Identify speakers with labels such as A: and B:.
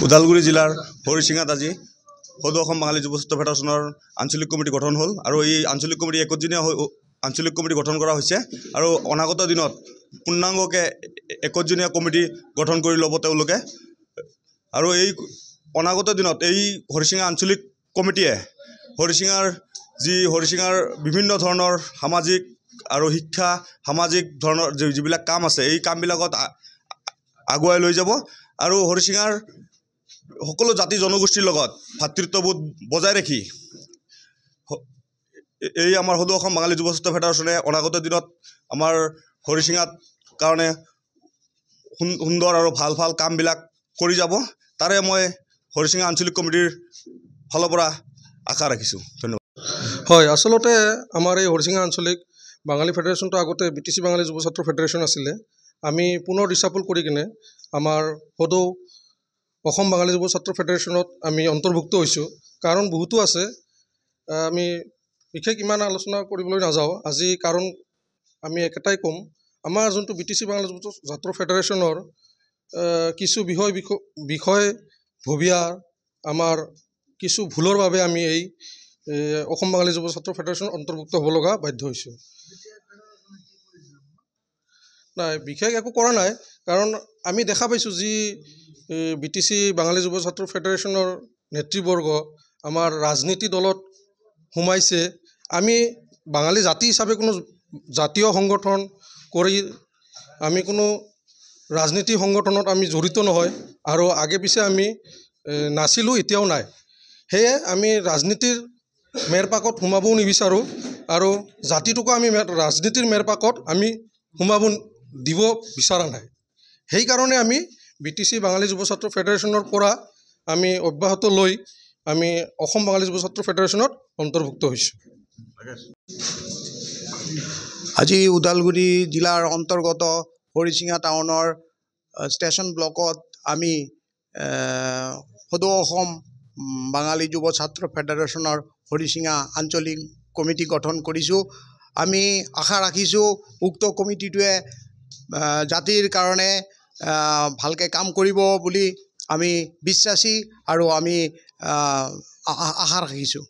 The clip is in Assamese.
A: ওদালগুৰি জিলাৰ হৰিচিঙাত আজি সদৌ অসম বাঙালী যুৱ ছাত্ৰ ফেডাৰেশ্যনৰ আঞ্চলিক কমিটি গঠন হ'ল আৰু এই আঞ্চলিক কমিটি একদিনীয়া আঞ্চলিক কমিটি গঠন কৰা হৈছে আৰু অনাগত দিনত পূৰ্ণাংগকৈ একদিনীয়া কমিটি গঠন কৰি ল'ব তেওঁলোকে আৰু এই অনাগত দিনত এই হৰিচিঙা আঞ্চলিক কমিটিয়ে হৰিচিঙাৰ বিভিন্ন ধৰণৰ সামাজিক আৰু শিক্ষা সামাজিক ধৰণৰ যিবিলাক কাম আছে এই কামবিলাকত আগুৱাই লৈ যাব আৰু হৰিচিঙাৰ সকলো জাতি জনগোষ্ঠীৰ লগত ভাতৃত্ববোধ বজাই ৰাখি এই আমাৰ সদৌ অসম বাঙালী যুৱ ছাত্ৰ ফেডাৰেশ্যনে অনাগত দিনত আমাৰ হৰিচিঙাত কাৰণে সুন্দৰ আৰু ভাল ভাল কামবিলাক কৰি যাব তাৰে মই হৰিচিঙা আঞ্চলিক কমিটিৰ ফালৰ পৰা আশা ৰাখিছোঁ ধন্যবাদ
B: হয় আসলতে আমাৰ এই হৰিচিঙা আঞ্চলিক বাঙালী ফেডাৰেশ্যনটো আগতে BTC বাঙালী যুৱ ছাত্ৰ ফেডাৰেশ্যন আছিলে আমি পুনৰ ৰিচাপল কৰি কিনে আমাৰ সদৌ অসম বাঙালী যুৱ ছাত্ৰ ফেডাৰেশ্যনত আমি অন্তৰ্ভুক্ত হৈছোঁ কাৰণ বহুতো আছে আমি বিশেষ ইমান আলোচনা কৰিবলৈ নাযাওঁ আজি কাৰণ আমি একেটাই ক'ম আমাৰ যোনটো BTC বাঙালী যুৱ ছাত্ৰ ফেডাৰেশ্যনৰ কিছু বিষয়ববীয়া আমাৰ কিছু ভুলৰ বাবে আমি এই অসম বাঙালী যুৱ ছাত্ৰ ফেডাৰেশ্যনত অন্তৰ্ভুক্ত হ'ব লগা বাধ্য হৈছোঁ নাই বিশেষ একো কৰা নাই কাৰণ আমি দেখা পাইছোঁ যি BTC বাঙালী যুৱ ছাত্ৰ ফেডাৰেশ্যনৰ নেতৃবৰ্গ আমাৰ ৰাজনীতি দলত সোমাইছে আমি বাঙালী জাতি হিচাপে কোনো জাতীয় সংগঠন কৰি আমি কোনো ৰাজনীতি সংগঠনত আমি জড়িত নহয় আৰু আগে পিছে আমি নাছিলোঁ এতিয়াও নাই সেয়ে আমি ৰাজনীতিৰ মেৰপাকত সোমাবও নিবিচাৰোঁ আৰু জাতিটোকো আমি ৰাজনীতিৰ মেৰপাকত আমি সোমাব দিব বিচৰা নাই সেইকাৰণে আমি BTC বাঙালী যুৱ ছাত্ৰ ফেডাৰেশ্যনৰ পৰা আমি অব্যাহত লৈ আমি অসম বাঙালী যুৱ ছাত্ৰ ফেডাৰেশ্যনত অন্তৰ্ভুক্ত হৈছোঁ
C: আজি ওদালগুৰি জিলাৰ অন্তৰ্গত হৰিচিঙা টাউনৰ ষ্টেচন ব্লকত আমি সদৌ অসম বাঙালী যুৱ ছাত্ৰ ফেডাৰেশ্যনৰ হৰিচিঙা আঞ্চলিক কমিটি গঠন কৰিছোঁ আমি আশা ৰাখিছোঁ উক্ত কমিটিটোৱে জাতিৰ কাৰণে ভালকৈ কাম কৰিব বুলি আমি বিশ্বাসী আৰু আমি আশা ৰাখিছোঁ